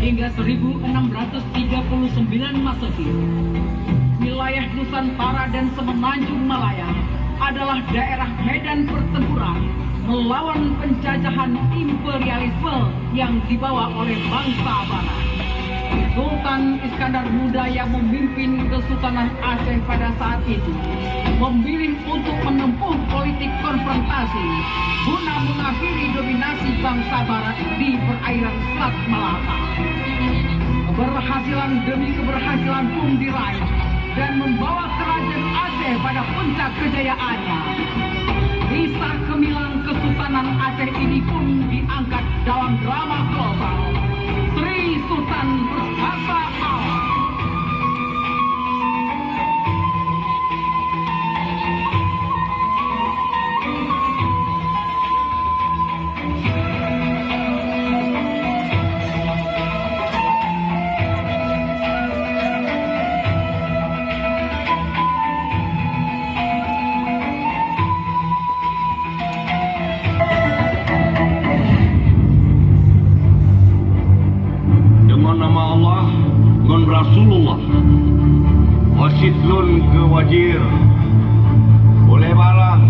hingga 1639 Masehi. Wilayah Nusantara dan Semenanjung Malaya adalah daerah medan pertempuran melawan penjajahan imperialisme yang dibawa oleh bangsa Barat. Sultan Iskandar Muda yang memimpin Kesultanan Aceh pada saat itu memilih untuk menempuh politik konfrontasi guna mengakhiri dominasi bangsa Barat di perairan Selat Malaka. Keberhasilan demi keberhasilan pun diraih dan membawa kerajaan Aceh pada puncak kejayaannya. Kisah gemilang Kesultanan Aceh ini pun diangkat dalam drama kolosal Sri Sultan Perkasa Alam. Rasulullah wasidlun ke wajir oleh bala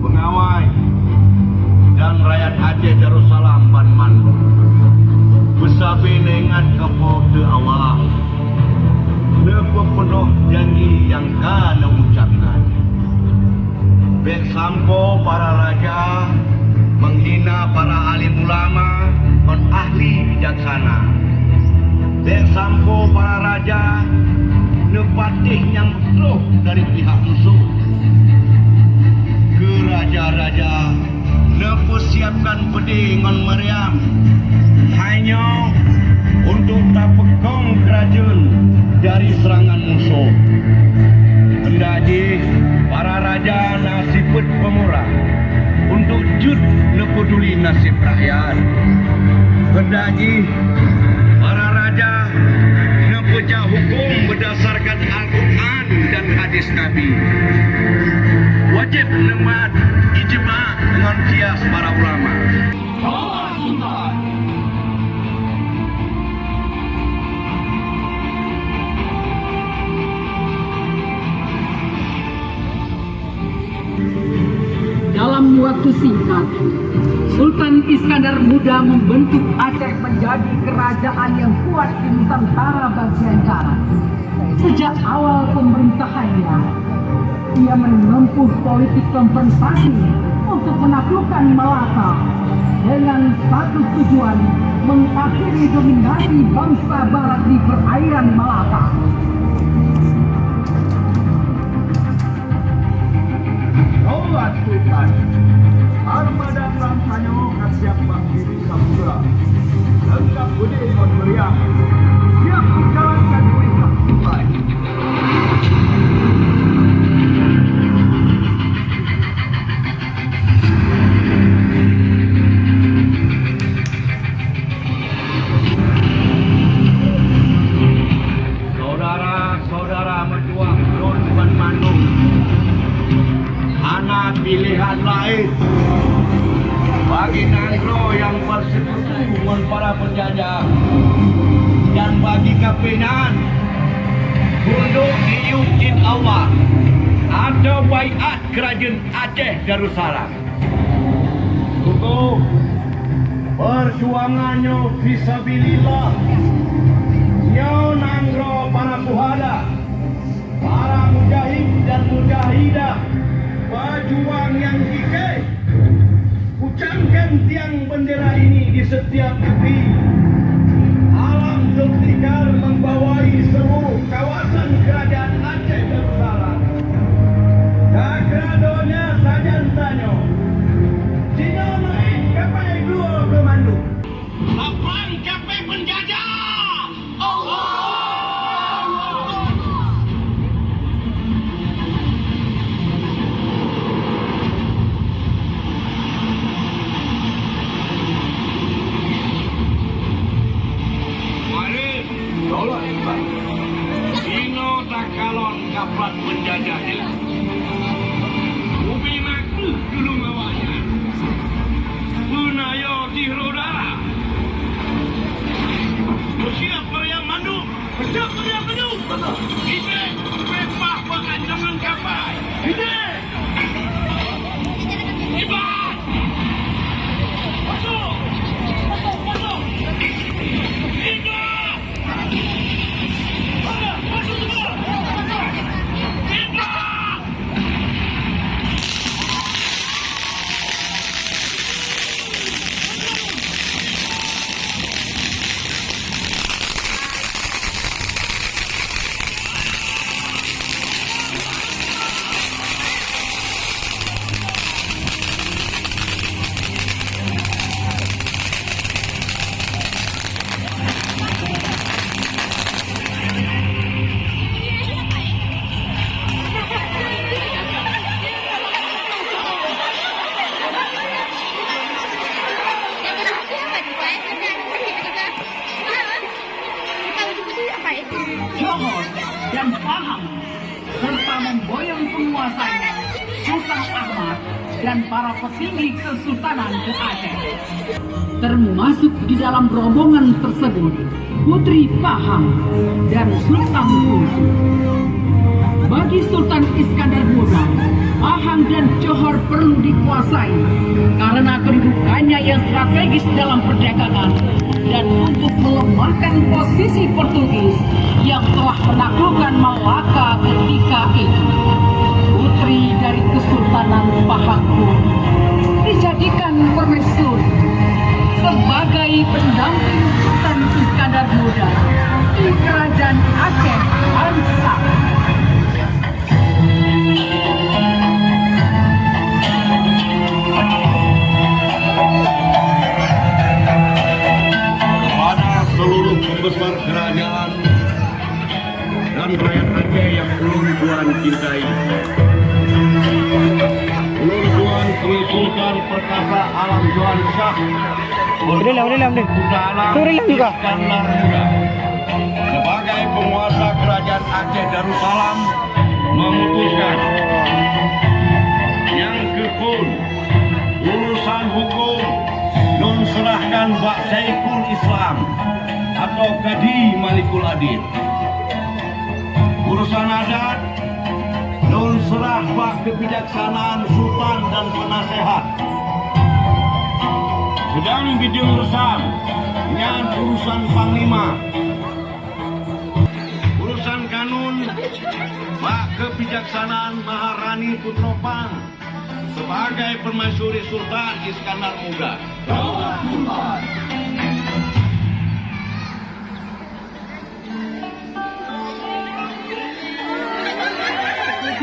pengawai dan rakyat Aceh Darussalam ban Mandung besabe nengat kepada Allah nepepenuh janji yang kana ucapkan bek sampo para raja menghina para alim ulama dan ahli bijaksana. Dan sampo para raja nepatih yang betul dari pihak musuh. Ke raja-raja nepersiapkan pedingan meriam hanya untuk tak pekong kerajaan dari serangan musuh. Hendaji para raja nasibut pemurah untuk jud nepeduli nasib rakyat. Hendaji para raja nepecah hukum berdasarkan Al-Quran dan hadis Nabi. Wajib nemat ijma' dengan kias para ulama. Dalam waktu singkat, Sultan Iskandar Muda membentuk Aceh menjadi kerajaan yang kuat di Nusantara bagian barat. Sejak awal pemerintahannya, ia menempuh politik konfrontasi untuk menaklukkan Malaka dengan satu tujuan mengakhiri dominasi bangsa barat di perairan Malaka. Daulat Sultan armada Prampanyo siap bangkiri samudera lengkap budi non meriam siap menjalankan perintah Sultan. Saudara-saudara berjuang non ban Mandung, anak pilihan lain bagi Nangro yang bersekutu dengan para penjajah dan bagi kapinan untuk diizin Allah atau baiat kerajaan Aceh Darussalam. Untuk perjuangannya fisabilillah nyo Nangro para suhada, para mujahid dan mujahidah, pejuang yang gigih, ucapkan tiang bendera ini di setiap negeri. Alam Zulfikar membawai seluruh kawasan kerajaan Aceh Darussalam. Kagradonya sajan tanyo, Cina naik kapai dua ke Mandung. Lapan kapai penjajah. Dino takalon kaplat penjajahnya. Ubi maku dulu ngawanya. Punayo di rodara. dan paham, serta memboyong penguasanya, Sultan Ahmad dan para petinggi Kesultanan ke Aceh. Termasuk di dalam rombongan tersebut Putri Pahang dan Sultan Huzur. Bagi Sultan Iskandar Muda, Pahang dan Johor perlu dikuasai karena kedudukannya yang strategis dalam perdagangan dan untuk melemahkan posisi Portugis yang telah menaklukkan Malaka ketika itu. Putri dari Kesultanan Pahang pun dijadikan permaisuri sebagai pendamping Sultan Iskandar Muda di Kerajaan Aceh Ansar. Seluruh pembesar kerajaan dan rakyat Aceh yang ulun tuan cintai, ulun tuan Sri Sultan Perkasa Alam Tuan Shah juga Iskandar Muda sebagai penguasa kerajaan Aceh Darussalam memutuskan yang kepun urusan hukum non serahkan Mbak Saiful Islam atau Kadi Malikul Adil. Urusan adat non serah Mbak kebijaksanaan Sultan dan penasehat. Sedang bidang urusan dengan urusan Panglima. Urusan kanun Mbak kebijaksanaan Maharani Putropang sebagai permaisuri Sultan Iskandar Muda.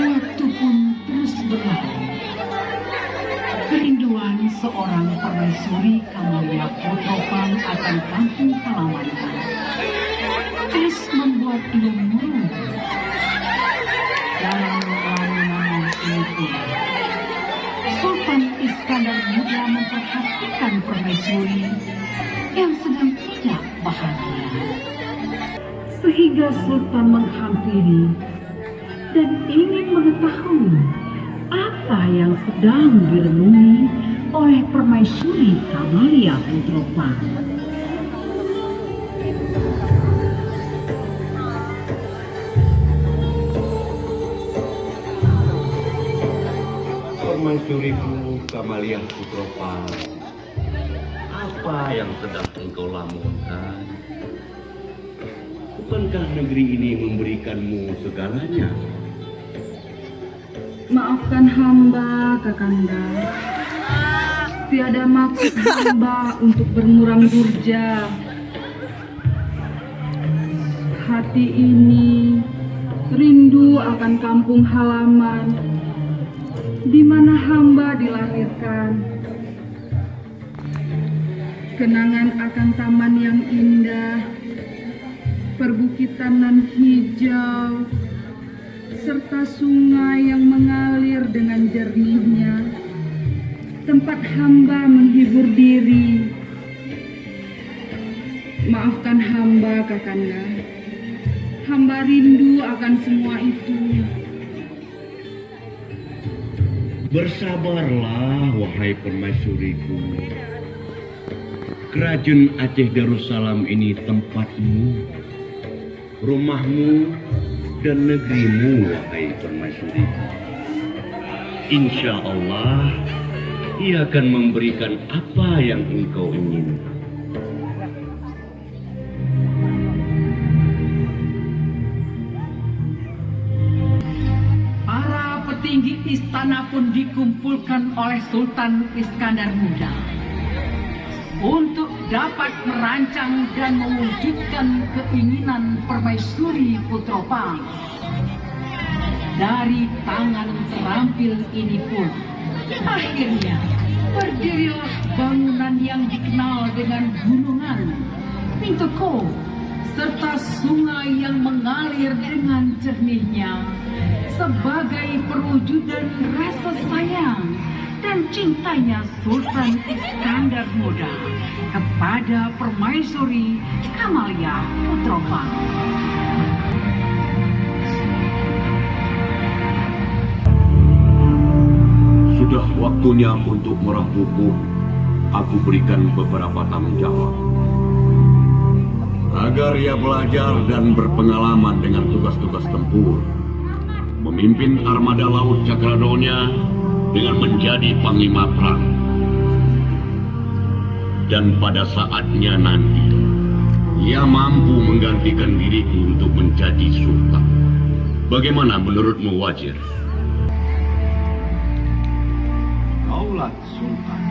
Waktu pun terus berlalu. Kerinduan seorang permaisuri Kamalia Putropang akan kampung halamannya terus membuat ia murung. Dalam lamunan ini pun Sultan Iskandar Muda memperhatikan permaisuri yang sedang tidak bahagia. Sehingga Sultan menghampiri dan ingin mengetahui apa yang sedang direnungi oleh permaisuri Kamalia Putropang. Permaisuriku Kamalia Putropang, apa yang sedang engkau lamunkan? Bukankah negeri ini memberikanmu segalanya? Maafkan hamba, Kakanda. Tiada maksud hamba untuk bermurang durja. Hati ini rindu akan kampung halaman di mana hamba dilahirkan. Kenangan akan taman yang indah, perbukitan nan hijau, serta sungai yang mengalir dengan jernihnya, tempat hamba menghibur diri. Maafkan hamba, Kakanda. Hamba rindu akan semua itu. Bersabarlah, wahai permaisuriku. Kerajaan Aceh Darussalam ini tempatmu, rumahmu, dan negerimu, wahai permaisuriku. Insya Allah, ia akan memberikan apa yang engkau inginkan. Para petinggi istana pun dikumpulkan oleh Sultan Iskandar Muda untuk dapat merancang dan mewujudkan keinginan permaisuri Putropang. Dari tangan terampil ini pun akhirnya berdirilah bangunan yang dikenal dengan gunungan, Mintoko, serta sungai yang mengalir dengan jernihnya sebagai perwujudan rasa sayang dan cintanya Sultan Iskandar Muda kepada permaisuri Kamalia Putropang. sudah waktunya untuk merah pupuk, aku berikan beberapa tanggung jawab. Agar ia belajar dan berpengalaman dengan tugas-tugas tempur. Memimpin armada laut Cakradonia dengan menjadi panglima perang. Dan pada saatnya nanti, ia mampu menggantikan diriku untuk menjadi sultan. Bagaimana menurutmu, Wazir? Daulat Sultan.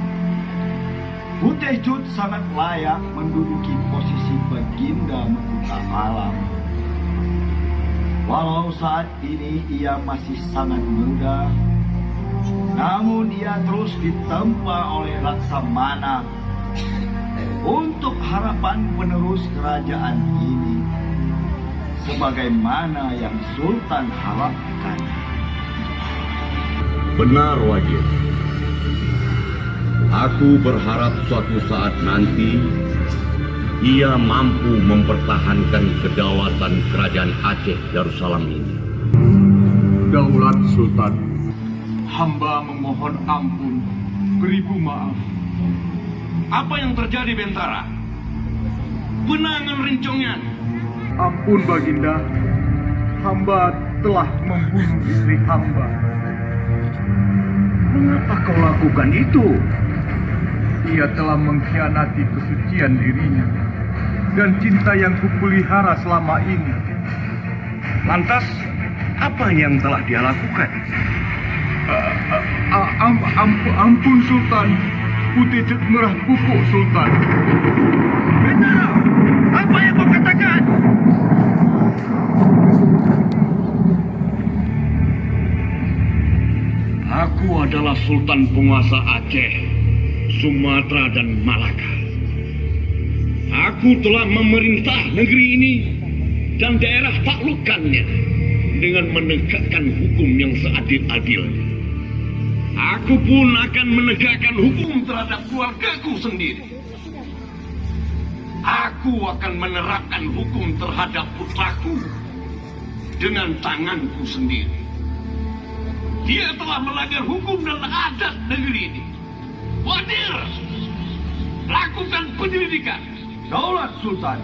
Putih Cut sangat layak menduduki posisi Baginda Mahkota Alam. Walau saat ini ia masih sangat muda, namun ia terus ditempa oleh Laksamana untuk harapan penerus kerajaan ini, sebagaimana yang Sultan harapkan. Benar, Wazir. Aku berharap suatu saat nanti ia mampu mempertahankan kedaulatan kerajaan Aceh Darussalam ini. Daulat Sultan, hamba memohon ampun, beribu maaf. Apa yang terjadi, Bentara? Benangan rencongnya. Ampun Baginda, hamba telah membunuh istri hamba. Mengapa kau lakukan itu? Ia telah mengkhianati kesucian dirinya dan cinta yang kupelihara selama ini. Lantas, apa yang telah dia lakukan? Ampun Sultan, Putih Cut merah pupuk Sultan. Benar! Apa yang kau katakan? Aku adalah Sultan penguasa Aceh, Sumatera, dan Malaka. Aku telah memerintah negeri ini dan daerah taklukannya dengan menegakkan hukum yang seadil-adilnya. Aku pun akan menegakkan hukum terhadap keluargaku sendiri. Aku akan menerapkan hukum terhadap putraku dengan tanganku sendiri. Dia telah melanggar hukum dan adat negeri ini. Wazir, lakukan penyelidikan. Daulat Sultan.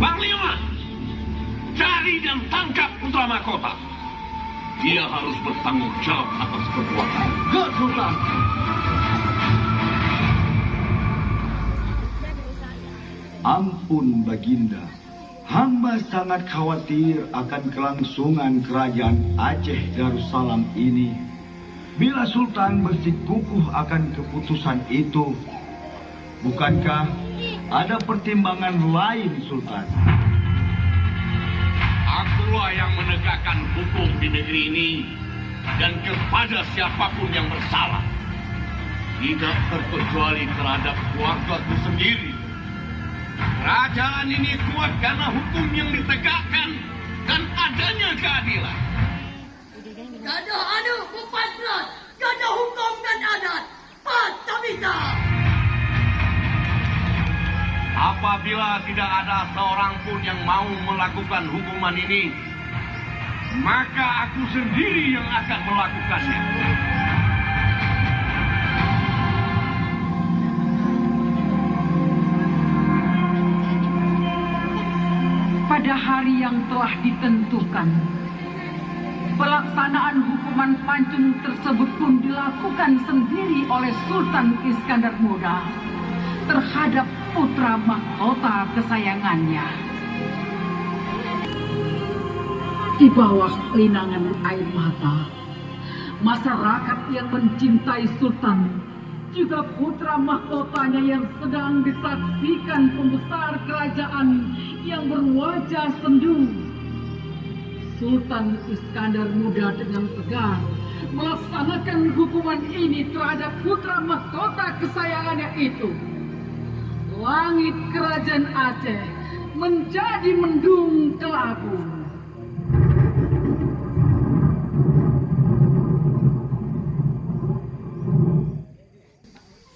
Panglima, cari dan tangkap putra mahkota. Dia harus bertanggung jawab atas perbuatan. Ke Sultan. Ampun Baginda, hamba sangat khawatir akan kelangsungan kerajaan Aceh Darussalam ini. Bila Sultan bersikukuh akan keputusan itu, bukankah ada pertimbangan lain, Sultan? Akulah yang menegakkan hukum di negeri ini dan kepada siapapun yang bersalah. Tidak terkecuali terhadap keluargaku sendiri. Kerajaan ini kuat karena hukum yang ditegakkan dan adanya keadilan. Gada anu berpatrat, gada hukum dan adat, Patabita. Apabila tidak ada seorang pun yang mau melakukan hukuman ini, maka aku sendiri yang akan melakukannya. Pada hari yang telah ditentukan, pelaksanaan hukuman pancung tersebut pun dilakukan sendiri oleh Sultan Iskandar Muda terhadap putra mahkota kesayangannya. Di bawah linangan air mata, masyarakat yang mencintai Sultan, juga putra mahkotanya yang sedang disaksikan pembesar kerajaan yang berwajah sendu. Sultan Iskandar Muda dengan tegar melaksanakan hukuman ini terhadap putra mahkota kesayangannya itu. Langit kerajaan Aceh menjadi mendung kelabu.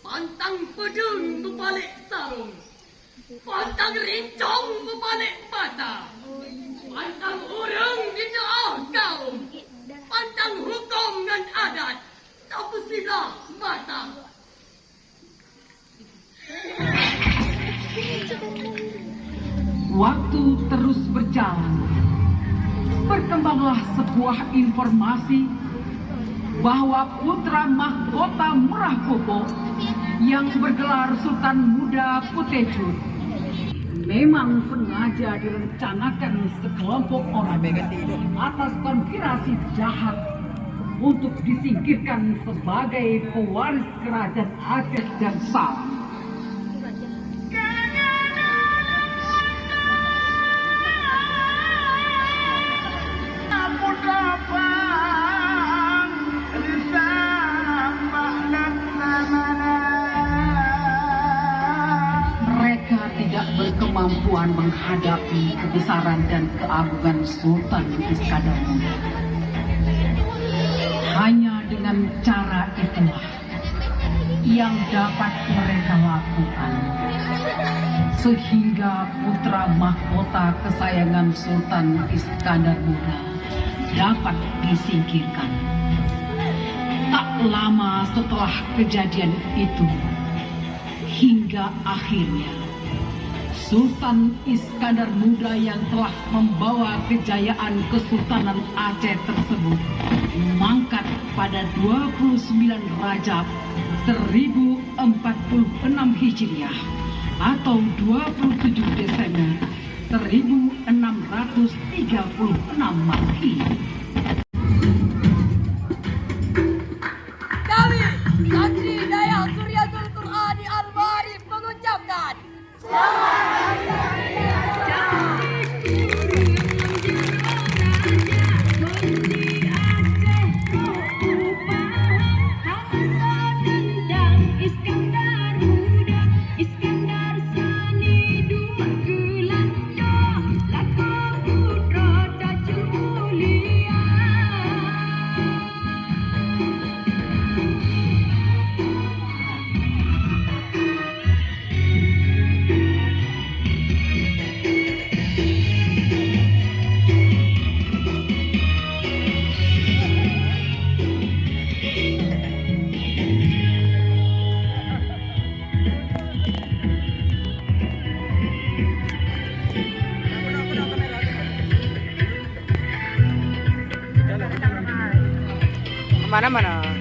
Pantang pedung berbalik sarung, pantang rincong berbalik mata, pantang urang di tengah kaum, pantang hukum dan adat, Tapusila Mata. Waktu terus berjalan. Berkembanglah sebuah informasi bahwa putra mahkota Merah Koko yang bergelar Sultan Muda Putejur memang sengaja direncanakan sekelompok orang atas konspirasi jahat untuk disingkirkan sebagai pewaris kerajaan Aceh dan Salam. Mereka tidak berkemampuan menghadapi kebesaran dan keagungan Sultan Iskandar Muda. Hanya dengan cara itulah yang dapat mereka lakukan, sehingga putra mahkota kesayangan Sultan Iskandar Muda dapat disingkirkan. Tak lama setelah kejadian itu, hingga akhirnya Sultan Iskandar Muda yang telah membawa kejayaan Kesultanan Aceh tersebut mangkat pada 29 Rajab 1046 Hijriah atau 27 Desember 1636 Masehi. Kami, Santri Daya Suryatul Qur'ani Al-Ma'arif mengucapkan Mana-mana.